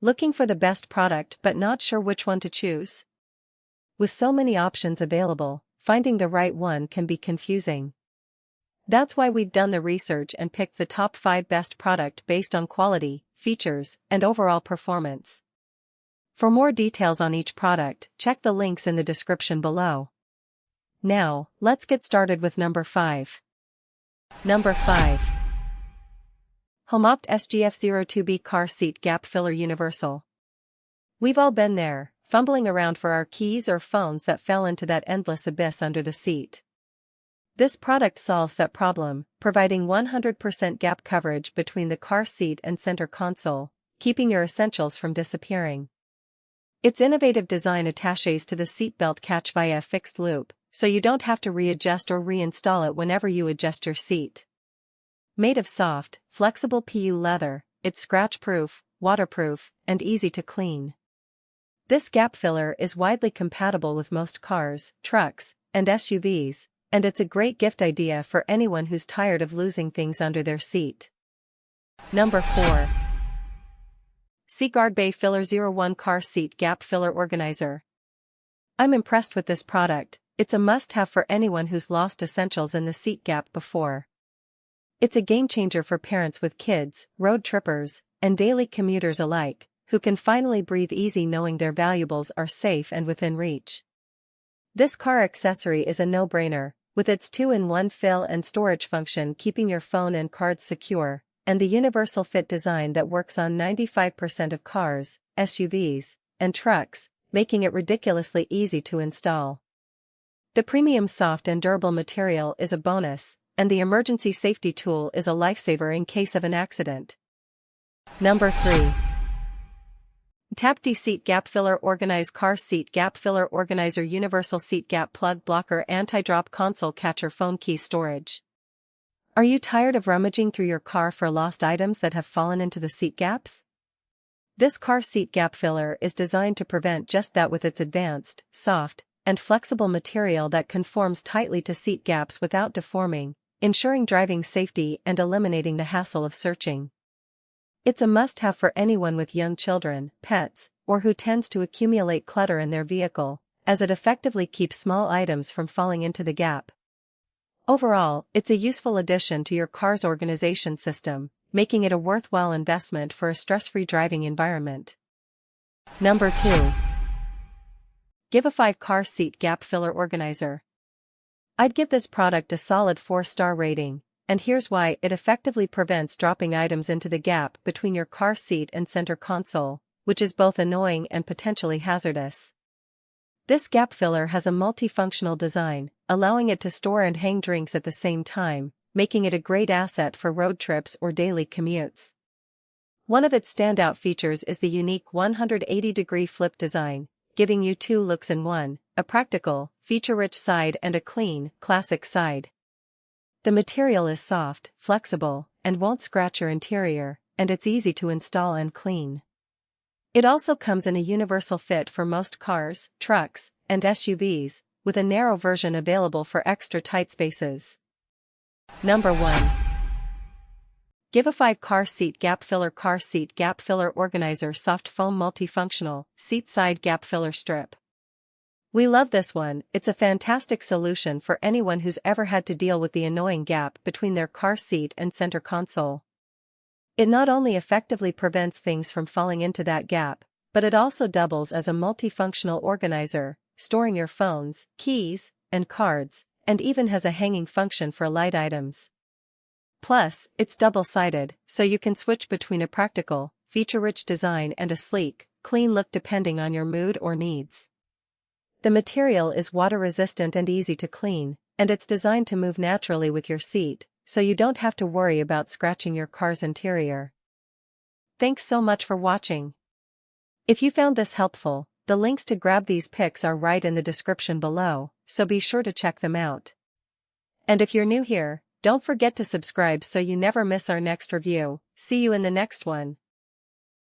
Looking for the best product but not sure which one to choose? With so many options available, finding the right one can be confusing. That's why we've done the research and picked the top 5 best product based on quality, features, and overall performance. For more details on each product, check the links in the description below. Now, let's get started with number 5. Number 5. Homaupt SGF02B Car Seat Gap Filler Universal. We've all been there, fumbling around for our keys or phones that fell into that endless abyss under the seat. This product solves that problem, providing 100% gap coverage between the car seat and center console, keeping your essentials from disappearing. Its innovative design attaches to the seatbelt catch via a fixed loop, so you don't have to readjust or reinstall it whenever you adjust your seat. Made of soft, flexible PU leather, it's scratch-proof, waterproof, and easy to clean. This gap filler is widely compatible with most cars, trucks, and SUVs, and it's a great gift idea for anyone who's tired of losing things under their seat. Number 4. CGhardbay Filler 01 Car Seat Gap Filler Organizer. I'm impressed with this product. It's a must-have for anyone who's lost essentials in the seat gap before. It's a game-changer for parents with kids, road trippers, and daily commuters alike, who can finally breathe easy knowing their valuables are safe and within reach. This car accessory is a no-brainer, with its 2-in-1 fill and storage function keeping your phone and cards secure, and the universal fit design that works on 95% of cars, SUVs, and trucks, making it ridiculously easy to install. The premium soft and durable material is a bonus, and the emergency safety tool is a lifesaver in case of an accident. Number 3. MTABCTY Seat Gap Filler Organize Car Seat Gap Filler Organizer Universal Seat Gap Plug Blocker Anti-Drop Console Catcher Phone Key Storage. Are you tired of rummaging through your car for lost items that have fallen into the seat gaps? This car seat gap filler is designed to prevent just that with its advanced, soft, and flexible material that conforms tightly to seat gaps without deforming, ensuring driving safety and eliminating the hassle of searching. It's a must-have for anyone with young children, pets, or who tends to accumulate clutter in their vehicle, as it effectively keeps small items from falling into the gap. Overall, it's a useful addition to your car's organization system, making it a worthwhile investment for a stress-free driving environment. Number 2. Givifive Car Seat Gap Filler Organizer. I'd give this product a solid 4-star rating, and here's why: it effectively prevents dropping items into the gap between your car seat and center console, which is both annoying and potentially hazardous. This gap filler has a multifunctional design, allowing it to store and hang drinks at the same time, making it a great asset for road trips or daily commutes. One of its standout features is the unique 180-degree flip design, giving you 2 looks in one: a practical, feature-rich side and a clean, classic side. The material is soft, flexible, and won't scratch your interior, and it's easy to install and clean. It also comes in a universal fit for most cars, trucks, and SUVs, with a narrow version available for extra tight spaces. Number 1. Givifive Car Seat Gap Filler Car Seat Gap Filler Organizer Soft Foam Multifunctional Seat Side Gap Filler Strip. We love this one. It's a fantastic solution for anyone who's ever had to deal with the annoying gap between their car seat and center console. It not only effectively prevents things from falling into that gap, but it also doubles as a multifunctional organizer, storing your phones, keys, and cards, and even has a hanging function for light items. Plus, it's double-sided, so you can switch between a practical, feature-rich design and a sleek, clean look depending on your mood or needs. The material is water-resistant and easy to clean, and it's designed to move naturally with your seat, so you don't have to worry about scratching your car's interior. Thanks so much for watching. If you found this helpful, the links to grab these picks are right in the description below, so be sure to check them out. And if you're new here, don't forget to subscribe so you never miss our next review. See you in the next one.